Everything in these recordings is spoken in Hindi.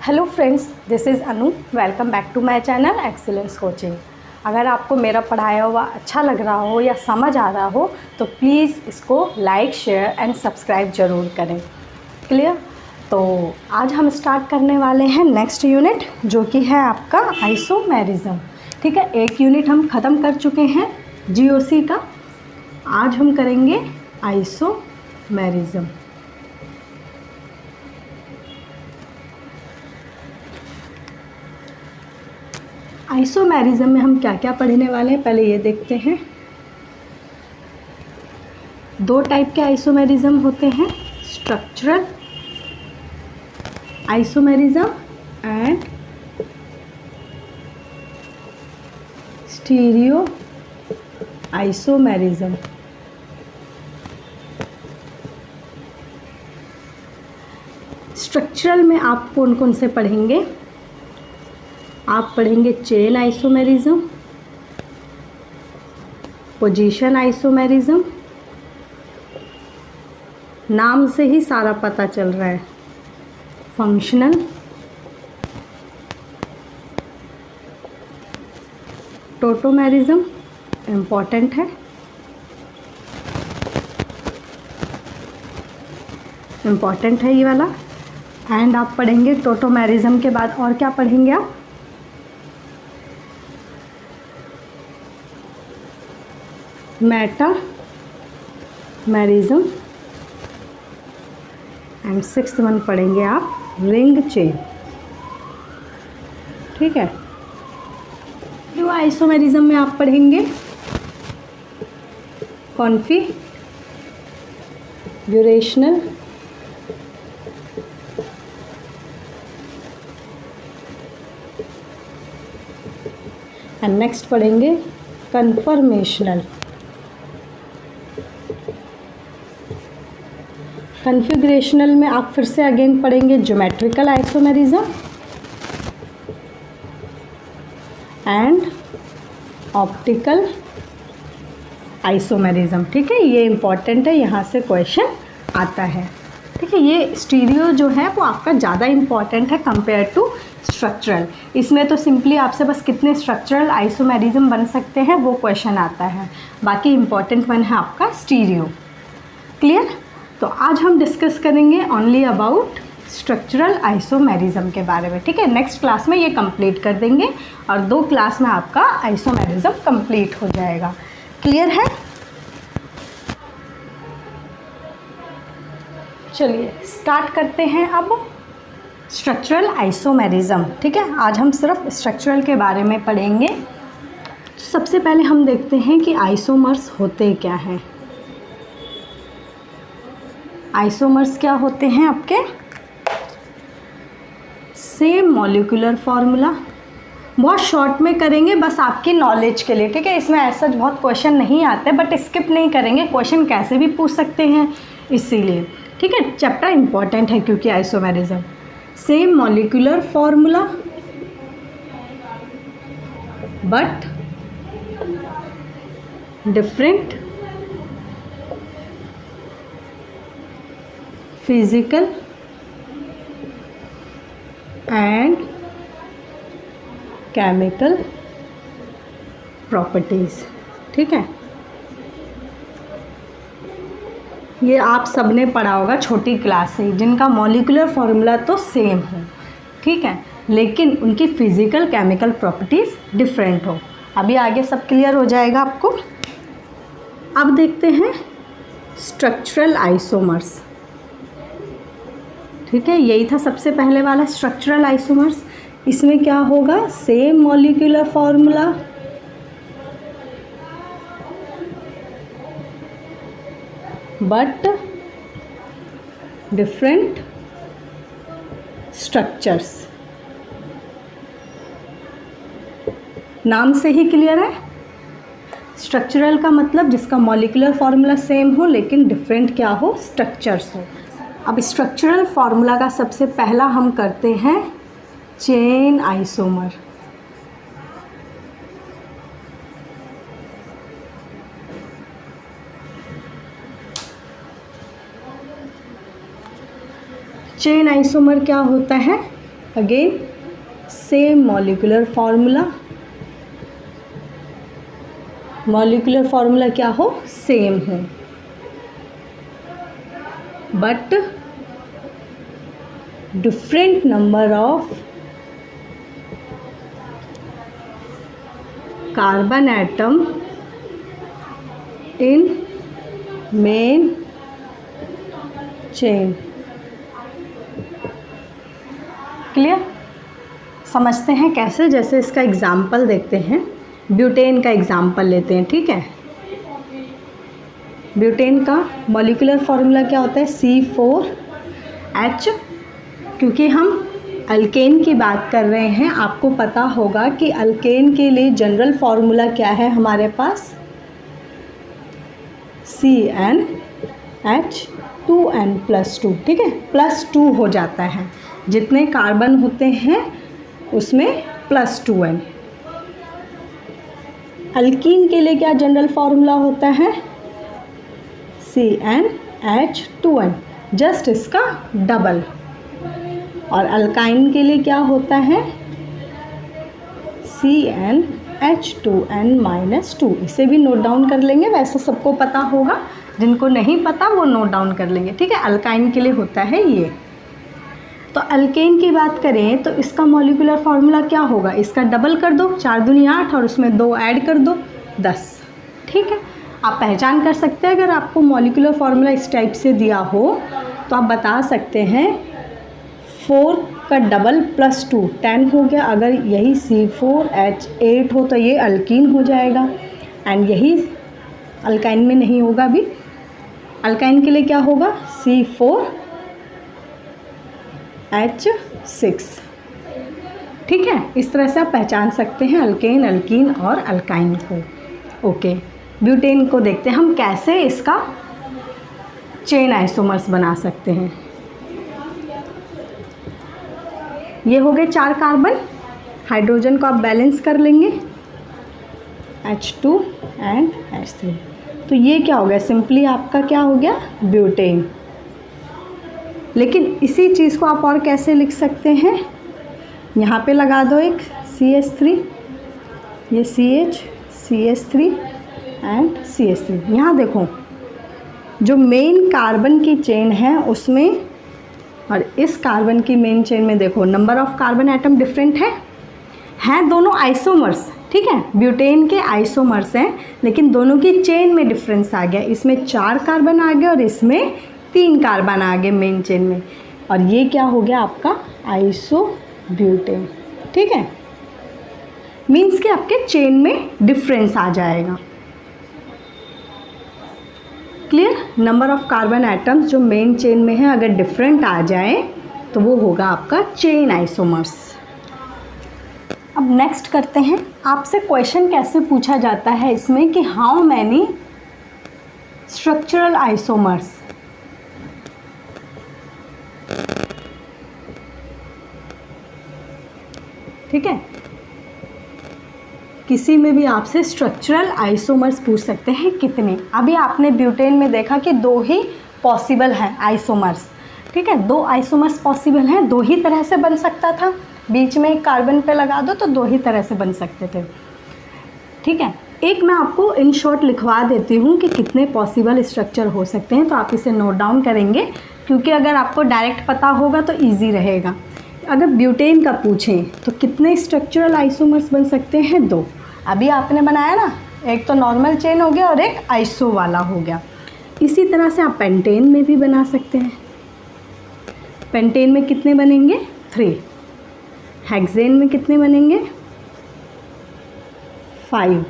Hello friends, this is Anu. Welcome back to my channel excellence coaching. अगर आपको मेरा पढ़ाया हुआ अच्छा लग रहा हो या समझ आ रहा हो तो प्लीज़ इसको लाइक, शेयर एंड सब्सक्राइब ज़रूर करें। क्लियर? तो आज हम स्टार्ट करने वाले हैं नेक्स्ट यूनिट, जो कि है आपका आइसोमेरिज्म। ठीक है, एक यूनिट हम ख़त्म कर चुके हैं जीओसी का। आज हम करेंगे आइसोमेरिज्म। आइसोमेरिज्म में हम क्या क्या पढ़ने वाले हैं पहले ये देखते हैं। दो टाइप के आइसोमेरिज्म होते हैं, structural isomerism and stereo isomerism. Structural में आप कौन कौन से पढ़ेंगे? आप पढ़ेंगे चेन आइसोमेरिज्म, पोजीशन आइसोमेरिज्म, नाम से ही सारा पता चल रहा है, फंक्शनल, टोटोमेरिज्म इम्पॉर्टेंट है, ये वाला। एंड आप पढ़ेंगे टोटोमेरिज्म के बाद और क्या पढ़ेंगे आप? मेटामेरिज्म एंड सिक्स्थ वन पढ़ेंगे आप रिंग चेन। ठीक है, जो आइसोमेरिज्म में आप पढ़ेंगे कॉन्फिगरेशनल, एंड नेक्स्ट पढ़ेंगे कन्फर्मेशनल। कन्फिगरेशनल में आप फिर से अगेन पढ़ेंगे geometrical isomerism and optical isomerism. ठीक है, ये इम्पॉर्टेंट है, यहाँ से क्वेश्चन आता है। ठीक है, ये स्टीरियो जो है वो आपका ज़्यादा इम्पॉर्टेंट है कंपेयर टू स्ट्रक्चरल। इसमें तो सिंपली आपसे बस कितने स्ट्रक्चरल आइसोमेरिज्म बन सकते हैं वो क्वेश्चन आता है, बाकी इम्पॉर्टेंट वन है आपका स्टीरियो। क्लियर? तो आज हम डिस्कस करेंगे ओनली अबाउट स्ट्रक्चरल आइसोमेरिज्म के बारे में। ठीक है, नेक्स्ट क्लास में ये कंप्लीट कर देंगे और 2 क्लास में आपका आइसोमेरिज्म कंप्लीट हो जाएगा। क्लियर है? चलिए स्टार्ट करते हैं अब स्ट्रक्चरल आइसोमेरिज्म। ठीक है, आज हम सिर्फ स्ट्रक्चरल के बारे में पढ़ेंगे। तो सबसे पहले हम देखते हैं कि आइसोमर्स होते क्या हैं। आइसोमर्स क्या होते हैं आपके? Same molecular formula. बहुत शॉर्ट में करेंगे बस आपकी नॉलेज के लिए। ठीक है, इसमें ऐसा बहुत क्वेश्चन नहीं आते, बट स्किप नहीं करेंगे, क्वेश्चन कैसे भी पूछ सकते हैं इसीलिए। ठीक है, चैप्टर इम्पॉर्टेंट है क्योंकि isomerism. Same molecular formula but different physical and chemical properties. ठीक है, ये आप सबने पढ़ा होगा छोटी क्लास से, जिनका मॉलिक्यूलर फार्मूला तो सेम हो, ठीक है, लेकिन उनकी फिजिकल केमिकल प्रॉपर्टीज़ डिफरेंट हो। अभी आगे सब क्लियर हो जाएगा आपको। अब देखते हैं स्ट्रक्चरल आइसोमर्स। ठीक है, यही था सबसे पहले वाला स्ट्रक्चरल आइसोमर्स। इसमें क्या होगा? Same molecular formula but different structures. नाम से ही क्लियर है, स्ट्रक्चरल का मतलब जिसका मॉलिक्यूलर फार्मूला सेम हो लेकिन डिफरेंट क्या हो? स्ट्रक्चर्स हो। अब स्ट्रक्चरल फार्मूला का सबसे पहला हम करते हैं चेन आइसोमर। चेन आइसोमर क्या होता है? Again same molecular formula, molecular formula क्या हो, सेम हो, but different number of carbon atom in main chain. Clear? समझते हैं कैसे, जैसे इसका एग्जाम्पल देखते हैं। ब्यूटेन का एग्जाम्पल लेते हैं, ठीक है। ब्यूटेन का मॉलिक्यूलर फार्मूला क्या होता है, C4H। क्योंकि हम अल्केन की बात कर रहे हैं, आपको पता होगा कि अल्केन के लिए जनरल फार्मूला क्या है हमारे पास, CnH2n+2, ठीक है। +2 हो जाता है, जितने कार्बन होते हैं उसमें +2n। अल्कीन के लिए क्या जनरल फार्मूला होता है, CnH2n, जस्ट इसका डबल। और अल्काइन के लिए क्या होता है, CnH2n-2। इसे भी नोट डाउन कर लेंगे, वैसे सबको पता होगा, जिनको नहीं पता वो नोट डाउन कर लेंगे, ठीक है। अल्काइन के लिए होता है ये। तो अल्केन की बात करें तो इसका मॉलिक्यूलर फार्मूला क्या होगा, इसका डबल कर दो, 4 दूनी 8 और उसमें 2 ऐड कर दो, 10, ठीक है। आप पहचान कर सकते हैं, अगर आपको मॉलिक्यूलर फार्मूला इस टाइप से दिया हो तो आप बता सकते हैं 4 का डबल +2 10 हो गया। अगर यही C4H8 हो तो ये अल्कीन हो जाएगा, एंड यही अल्काइन में नहीं होगा भी। अल्काइन के लिए क्या होगा, C4H6, ठीक है। इस तरह से आप पहचान सकते हैं अल्केन, अल्कीन और अल्काइन को। ओके, ब्यूटेन को देखते हैं हम कैसे इसका चेन आइसोमर्स बना सकते हैं। ये हो गए 4 कार्बन, हाइड्रोजन को आप बैलेंस कर लेंगे, H2 एंड H3। तो ये क्या हो गया, सिंपली आपका क्या हो गया, ब्यूटेन। लेकिन इसी चीज़ को आप और कैसे लिख सकते हैं, यहाँ पे लगा दो एक CH3, ये CH, CH3 एंड CH3। यहाँ देखो जो मेन कार्बन की चेन है उसमें और इस कार्बन की मेन चेन में देखो number of carbon atom different हैं दोनों आइसोमर्स, ठीक है। ब्यूटेन के आइसोमर्स हैं, लेकिन दोनों की चेन में डिफरेंस आ गया। इसमें 4 कार्बन आ गए और इसमें 3 कार्बन आ गए मेन चेन में, और ये क्या हो गया आपका आइसोब्यूटेन, ठीक है। मीन्स कि आपके चेन में डिफरेंस आ जाएगा। Clear? Number of carbon atoms जो मेन चेन में है अगर डिफरेंट आ जाए तो वो होगा आपका चेन आइसोमर्स। अब नेक्स्ट करते हैं, आपसे क्वेश्चन कैसे पूछा जाता है इसमें कि हाउ मैनी स्ट्रक्चरल आइसोमर्स। ठीक है, किसी में भी आपसे स्ट्रक्चरल आइसोमर्स पूछ सकते हैं कितने। अभी आपने ब्यूटेन में देखा कि 2 ही पॉसिबल हैं आइसोमर्स, ठीक है। 2 आइसोमर्स पॉसिबल हैं, 2 ही तरह से बन सकता था, बीच में एक कार्बन पे लगा दो तो 2 ही तरह से बन सकते थे, ठीक है। एक मैं आपको इन शॉर्ट लिखवा देती हूँ कि कितने पॉसिबल स्ट्रक्चर हो सकते हैं, तो आप इसे नोट डाउन करेंगे, क्योंकि अगर आपको डायरेक्ट पता होगा तो ईजी रहेगा। अगर ब्यूटेन का पूछें तो कितने स्ट्रक्चरल आइसोमर्स बन सकते हैं, 2। अभी आपने बनाया ना, एक तो नॉर्मल चेन हो गया और एक आइसो वाला हो गया। इसी तरह से आप पेंटेन में भी बना सकते हैं। पेंटेन में कितने बनेंगे, 3। हेक्सेन में कितने बनेंगे, 5।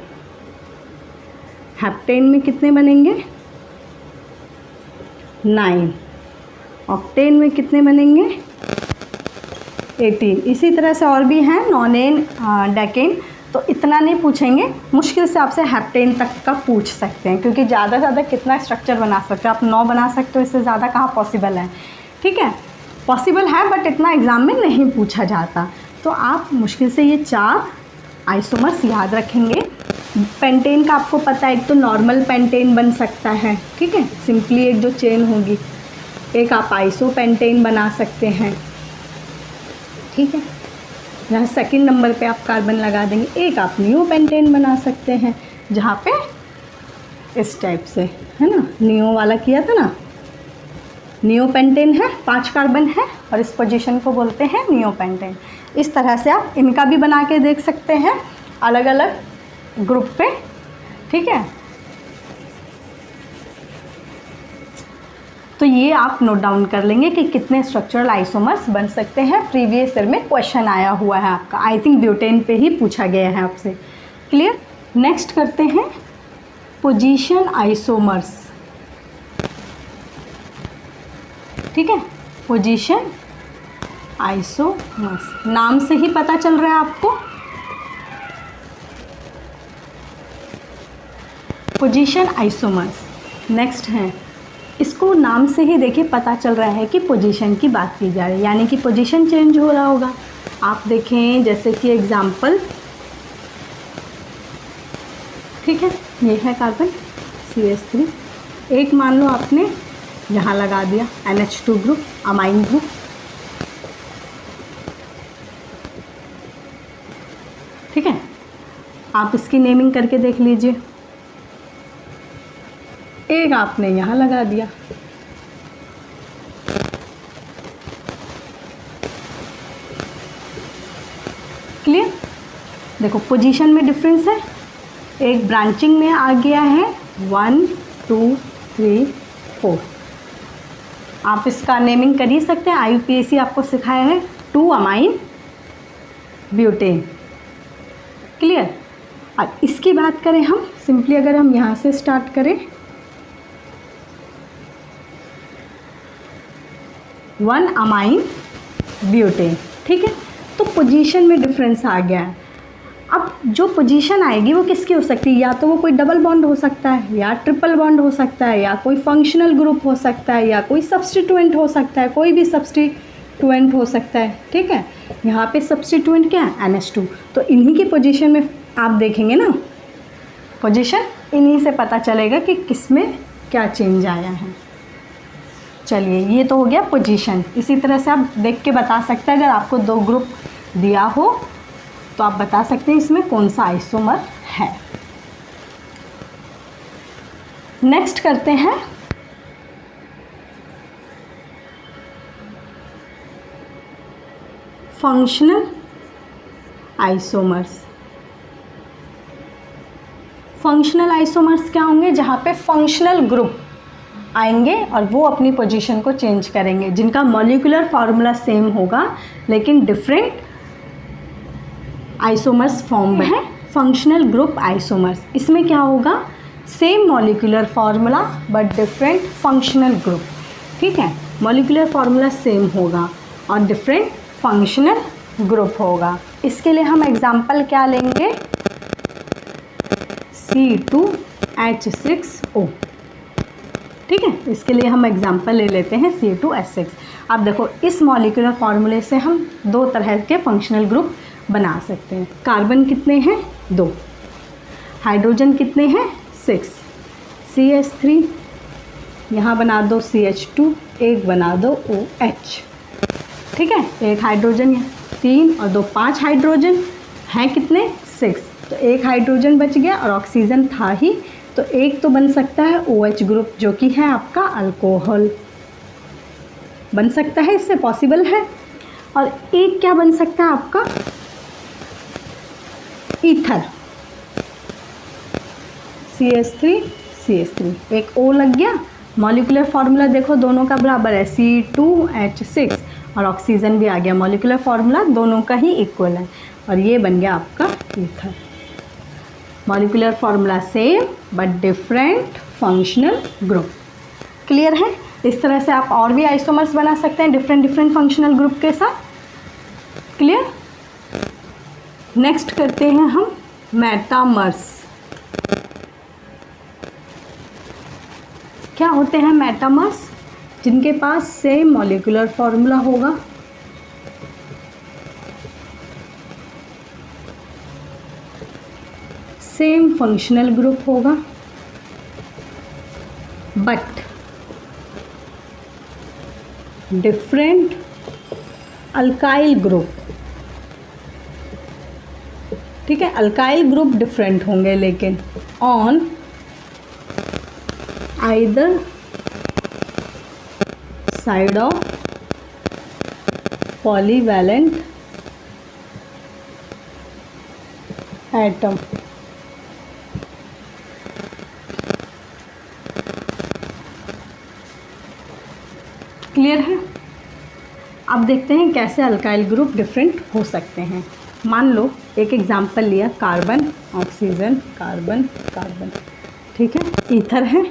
हेप्टेन में कितने बनेंगे, 9। ऑक्टेन में कितने बनेंगे, 18। इसी तरह से और भी हैं, नॉनेन, डेकेन। तो इतना नहीं पूछेंगे, मुश्किल से आपसे हेप्टेन तक का पूछ सकते हैं, क्योंकि ज़्यादा से ज़्यादा कितना स्ट्रक्चर बना सकते हो आप, 9 बना सकते हो, इससे ज़्यादा कहाँ पॉसिबल है, ठीक है। पॉसिबल है बट इतना एग्ज़ाम में नहीं पूछा जाता। तो आप मुश्किल से ये 4 आइसोमर्स याद रखेंगे। पेंटेन का आपको पता है, एक तो नॉर्मल पेंटेन बन सकता है, ठीक है, सिंपली एक जो चेन होगी। एक आप आइसो पेंटेन बना सकते हैं, ठीक है। यहाँ सेकंड नंबर पे आप कार्बन लगा देंगे। एक आप नियोपेंटेन बना सकते हैं, जहाँ पे इस टाइप से, है ना, नियो वाला किया था ना, नियोपेंटेन है, 5 कार्बन है और इस पोजीशन को बोलते हैं नियोपेंटेन। इस तरह से आप इनका भी बना के देख सकते हैं अलग अलग ग्रुप पे, ठीक है। तो ये आप नोट डाउन कर लेंगे कि कितने स्ट्रक्चरल आइसोमर्स बन सकते हैं। प्रीवियस ईयर में क्वेश्चन आया हुआ है आपका, आई थिंक ब्यूटेन पे ही पूछा गया है आपसे। क्लियर। नेक्स्ट करते हैं पोजीशन आइसोमर्स, ठीक है। पोजीशन आइसोमर्स, नाम से ही पता चल रहा है आपको, पोजीशन आइसोमर्स। नेक्स्ट है, इसको नाम से ही देखिए पता चल रहा है कि पोजीशन की बात की जा रही है, यानी कि पोजीशन चेंज हो रहा होगा। आप देखें जैसे कि एग्जाम्पल, ठीक है, ये है कार्बन CH3, एक मान लो आपने यहाँ लगा दिया NH2 ग्रुप, अमाइन ग्रुप, ठीक है। आप इसकी नेमिंग करके देख लीजिए। एक आपने यहाँ लगा दिया, क्लियर। देखो पोजीशन में डिफरेंस है, एक ब्रांचिंग में आ गया है 1 2 3 4। आप इसका नेमिंग कर ही सकते हैं, IUPAC आपको सिखाया है 2 अमाइन ब्यूटेन, क्लियर। अब इसकी बात करें हम, सिंपली अगर हम यहाँ से स्टार्ट करें, 1 अमाइन ब्यूटेन, ठीक है। तो पोजीशन में डिफरेंस आ गया है। अब जो पोजीशन आएगी वो किसकी हो सकती है, या तो वो कोई डबल बॉन्ड हो सकता है, या ट्रिपल बॉन्ड हो सकता है, या कोई फंक्शनल ग्रुप हो सकता है, या कोई सब्स्टिट्यूएंट हो सकता है, कोई भी सब्स्टिट्यूएंट हो सकता है, ठीक है। यहाँ पे सब्स्टिट्यूएंट क्या है, NH2। तो इन्हीं की पोजीशन में आप देखेंगे ना, पोजीशन इन्हीं से पता चलेगा कि किस में क्या चेंज आया है। चलिए, ये तो हो गया पोजीशन। इसी तरह से आप देख के बता सकते हैं, अगर आपको 2 ग्रुप दिया हो तो आप बता सकते हैं इसमें कौन सा आइसोमर है। नेक्स्ट करते हैं फंक्शनल आइसोमर्स। फंक्शनल आइसोमर्स क्या होंगे, जहाँ पे फंक्शनल ग्रुप आएंगे और वो अपनी पोजीशन को चेंज करेंगे, जिनका मॉलिक्यूलर फार्मूला सेम होगा लेकिन डिफरेंट आइसोमर्स फॉर्म में है। फंक्शनल ग्रुप आइसोमर्स, इसमें क्या होगा, same molecular formula but different functional group, ठीक है। मॉलिक्यूलर फार्मूला सेम होगा और डिफरेंट फंक्शनल ग्रुप होगा। इसके लिए हम एग्जांपल क्या लेंगे, C2H6O, ठीक है। इसके लिए हम एग्जांपल ले लेते हैं C2H6। अब देखो, इस मॉलिक्यूलर फार्मूले से हम 2 तरह के फंक्शनल ग्रुप बना सकते हैं। कार्बन कितने हैं, 2, हाइड्रोजन कितने हैं, 6, CH3, यहाँ बना दो CH2, एक बना दो OH, ठीक है। एक हाइड्रोजन, 3 और 2 5 हाइड्रोजन हैं, कितने, 6। तो एक हाइड्रोजन बच गया और ऑक्सीजन था ही, तो एक तो बन सकता है OH ग्रुप, जो कि है आपका अल्कोहल, बन सकता है, इससे पॉसिबल है। और एक क्या बन सकता है आपका, ईथर, CH3 एक O लग गया। मॉलिक्यूलर फार्मूला देखो दोनों का बराबर है, C2H6, और ऑक्सीजन भी आ गया, मॉलिक्यूलर फार्मूला दोनों का ही इक्वल है, और ये बन गया आपका ether. Molecular formula same but different functional group, clear है। इस तरह से आप और भी आइसोमर्स बना सकते हैं डिफरेंट फंक्शनल ग्रुप के साथ, क्लियर। नेक्स्ट करते हैं हम मेटामर्स। क्या होते हैं मेटामर्स, जिनके पास सेम मॉलिक्यूलर फार्मूला होगा, सेम फंक्शनल ग्रुप होगा, बट डिफरेंट अल्काइल ग्रुप, ठीक है, अल्काइल ग्रुप डिफरेंट होंगे लेकिन on either side of polyvalent atom. Clear है? अब देखते हैं कैसे अल्काइल ग्रुप डिफरेंट हो सकते हैं। मान लो एक एग्जांपल लिया, कार्बन ऑक्सीजन कार्बन कार्बन, ठीक है, ईथर है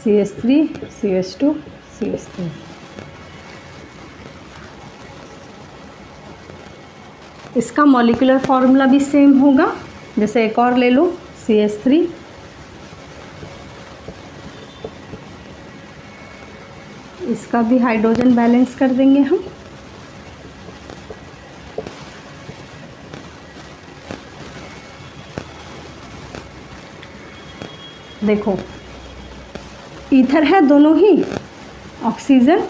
CH3 CH2 CH3। इसका मॉलिक्यूलर फॉर्मूला भी सेम होगा। जैसे एक और ले लो CH3, इसका भी हाइड्रोजन बैलेंस कर देंगे हम। देखो ईथर है दोनों ही, ऑक्सीजन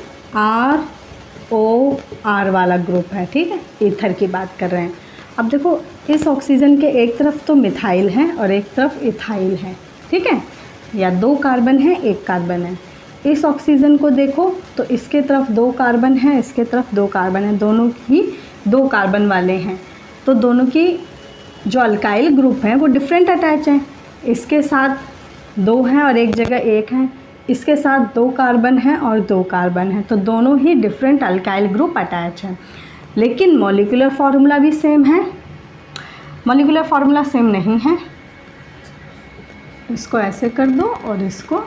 ROR वाला ग्रुप है, ठीक है, ईथर की बात कर रहे हैं। अब देखो इस ऑक्सीजन के एक तरफ तो मिथाइल है और एक तरफ इथाइल है, ठीक है, या 2 कार्बन है 1 कार्बन है। इस ऑक्सीजन को देखो तो इसके तरफ 2 कार्बन है, इसके तरफ 2 कार्बन है, दोनों ही 2 कार्बन वाले हैं। तो दोनों की जो अल्काइल ग्रुप है वो डिफरेंट अटैच हैं। इसके साथ 2 हैं और एक जगह 1 है, इसके साथ 2 कार्बन हैं और 2 कार्बन हैं, तो दोनों ही डिफरेंट अल्काइल ग्रुप अटैच हैं। लेकिन मॉलिक्यूलर फार्मूला भी सेम है। मॉलिक्यूलर फार्मूला सेम नहीं है, इसको ऐसे कर दो और इसको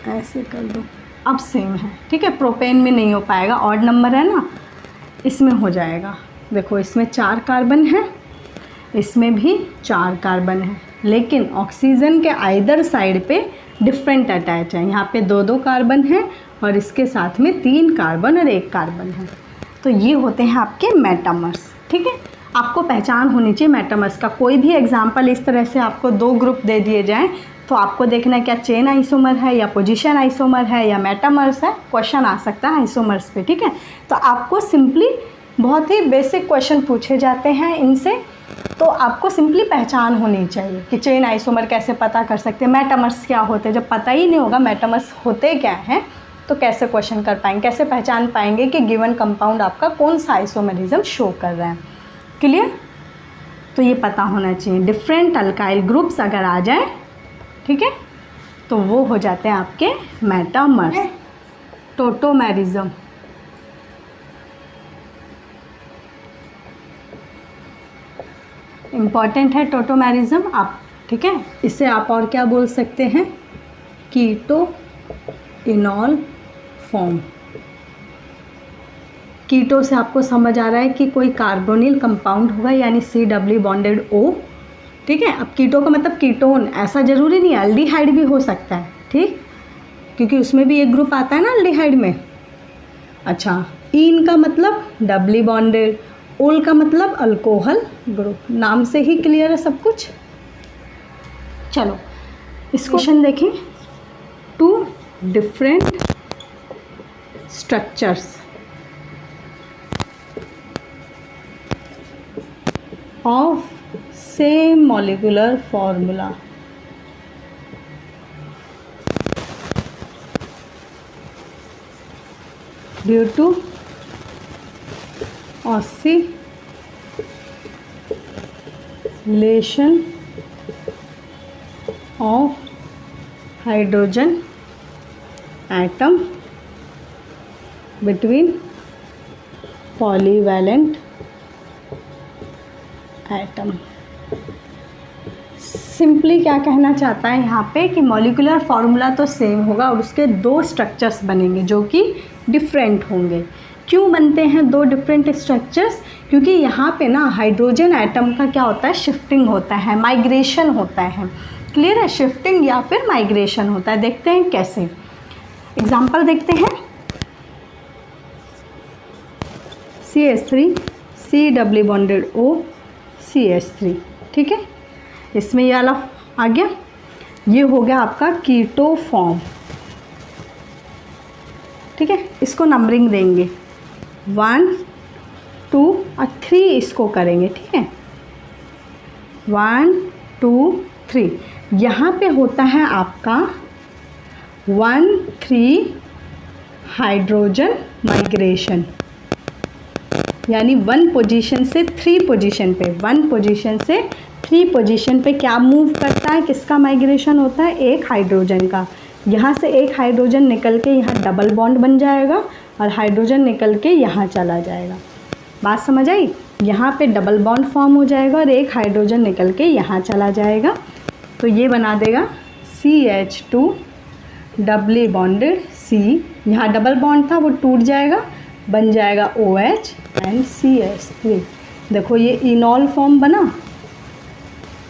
ऐसे कर दो, अब सेम है, ठीक है। प्रोपेन में नहीं हो पाएगा, ऑड नंबर है ना, इसमें हो जाएगा। देखो इसमें 4 कार्बन है, इसमें भी 4 कार्बन है, लेकिन ऑक्सीजन के आइदर साइड पे डिफरेंट अटैच है। यहाँ पे 2-2 कार्बन है और इसके साथ में 3 कार्बन और 1 कार्बन है। तो ये होते हैं आपके मेटामर्स, ठीक है। आपको पहचान होनी चाहिए मेटामर्स का। कोई भी एग्जांपल इस तरह से आपको 2 ग्रुप दे दिए जाएं तो आपको देखना है क्या चेन आइसोमर है या पोजीशन आइसोमर है या मेटामर्स है। क्वेश्चन आ सकता है आइसोमर्स पे, ठीक है। तो आपको सिंपली बहुत ही बेसिक क्वेश्चन पूछे जाते हैं इनसे, तो आपको सिंपली पहचान होनी चाहिए कि चेन आइसोमर कैसे पता कर सकते हैं, मेटामर्स क्या होते हैं। जब पता ही नहीं होगा मेटामर्स होते क्या हैं तो कैसे क्वेश्चन कर पाएंगे, कैसे पहचान पाएंगे कि गिवन कंपाउंड आपका कौन सा आइसोमरिज्म शो कर रहा है। क्लियर? तो ये पता होना चाहिए। डिफरेंट अल्काइल ग्रुप्स अगर आ जाए, ठीक है, तो वो हो जाते हैं आपके मेटामर्स। टोटोमेरिज्म, इम्पॉर्टेंट है टोटोमेरिज्म आप, ठीक है। इसे आप और क्या बोल सकते हैं, कीटो इनॉल फॉर्म। कीटो से आपको समझ आ रहा है कि कोई कार्बोनिल कंपाउंड होगा, यानी CW बॉन्डेड O, ठीक है। अब कीटो का मतलब कीटोन, ऐसा ज़रूरी नहीं, एल्डिहाइड भी हो सकता है, ठीक, क्योंकि उसमें भी एक ग्रुप आता है ना एल्डिहाइड में। अच्छा, ईन का मतलब डबली बॉन्डेड, ओल का मतलब अल्कोहल ग्रुप। नाम से ही क्लियर है सब कुछ। चलो इस क्वेश्चन देखें। 2 different structures of same molecular formula due to oscillation of hydrogen atom between polyvalent atom। Simply क्या कहना चाहता है यहाँ पे कि मॉलिक्यूलर फार्मूला तो सेम होगा और उसके 2 स्ट्रक्चर्स बनेंगे जो कि डिफरेंट होंगे। क्यों बनते हैं 2 डिफरेंट स्ट्रक्चर्स? क्योंकि यहाँ पे ना हाइड्रोजन एटम का क्या होता है, शिफ्टिंग होता है, माइग्रेशन होता है। क्लियर है? शिफ्टिंग या फिर माइग्रेशन होता है। देखते हैं कैसे, एग्जांपल देखते हैं। CH3 CW bonded O CH3, ठीक है, इसमें ये वाला आ गया, ये हो गया आपका कीटो फॉर्म, ठीक है। इसको नंबरिंग देंगे 1 2 और 3 इसको करेंगे, ठीक है। 1 2 3, यहाँ पे होता है आपका 1 3 हाइड्रोजन माइग्रेशन, यानी 1 पोजीशन से 3 पोजीशन पे, 1 पोजीशन से 3 पोजीशन पे क्या मूव करता है, किसका माइग्रेशन होता है, एक हाइड्रोजन का। यहाँ से एक हाइड्रोजन निकल के यहाँ डबल बॉन्ड बन जाएगा और हाइड्रोजन निकल के यहाँ चला जाएगा। बात समझ आई? यहाँ पे डबल बॉन्ड फॉर्म हो जाएगा और एक हाइड्रोजन निकल के यहाँ चला जाएगा, तो ये बना देगा CH2 डबली बॉन्डेड C। यहाँ डबल बॉन्ड था वो टूट जाएगा, बन जाएगा OH एंड CH3। देखो ये इनॉल फॉर्म बना,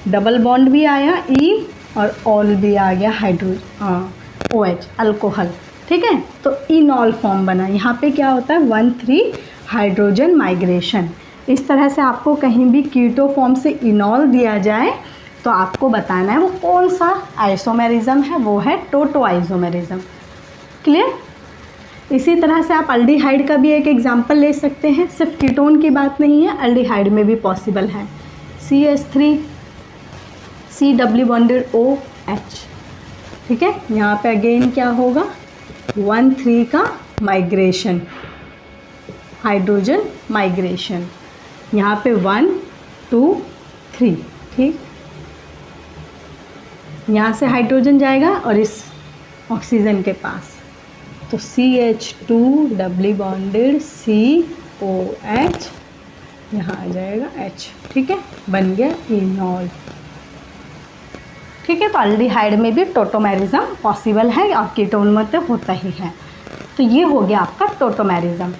डबल बॉन्ड भी आया E और ऑल भी आ गया हाइड्रोजन OH अल्कोहल, ठीक है। तो इनॉल फॉर्म बना। यहाँ पे क्या होता है 1 3 हाइड्रोजन माइग्रेशन। इस तरह से आपको कहीं भी कीटो फॉर्म से इनॉल दिया जाए तो आपको बताना है वो कौन सा आइसोमेरिज्म है, वो है टोटो आइसोमेरिज्म। क्लियर? इसी तरह से आप अल्डिहाइड का भी एक एग्जांपल ले सकते हैं, सिर्फ कीटोन की बात नहीं है, अल्डिहाइड में भी पॉसिबल है। CH3 C doubly bonded OH, ठीक है। यहाँ पे अगेन क्या होगा 1 3 का माइग्रेशन, हाइड्रोजन माइग्रेशन। यहाँ पे 1 2 3, ठीक। यहाँ से हाइड्रोजन जाएगा और इस ऑक्सीजन के पास, तो CH2 डबली बॉन्डेड COH, यहाँ आ जाएगा H, ठीक है, बन गया इनॉल। ठीक है, तो अल्डिहाइड में भी टोटोमेरिज्म पॉसिबल है और कीटोन में तो होता ही है। तो ये हो गया आपका टोटोमेरिज्म।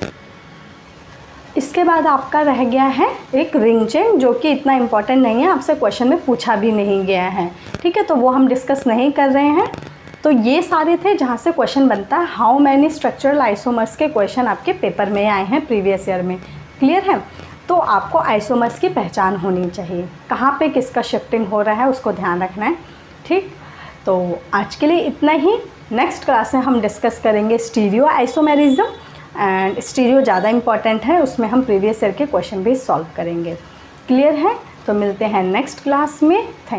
इसके बाद आपका रह गया है एक रिंग चेन, जो कि इतना इम्पॉर्टेंट नहीं है, आपसे क्वेश्चन में पूछा भी नहीं गया है, ठीक है, तो वो हम डिस्कस नहीं कर रहे हैं। तो ये सारे थे जहाँ से क्वेश्चन बनता है। हाउ मैनी स्ट्रक्चरल आइसोमर्स के क्वेश्चन आपके पेपर में आए हैं प्रीवियस ईयर में, क्लियर है। तो आपको आइसोमर्स की पहचान होनी चाहिए, कहाँ पे किसका शिफ्टिंग हो रहा है उसको ध्यान रखना है, ठीक। तो आज के लिए इतना ही। नेक्स्ट क्लास में हम डिस्कस करेंगे स्टीरियो आइसोमेरिज्म, एंड स्टीरियो ज़्यादा इंपॉर्टेंट है, उसमें हम प्रीवियस ईयर के क्वेश्चन भी सॉल्व करेंगे, क्लियर है। तो मिलते हैं नेक्स्ट क्लास में। थैंक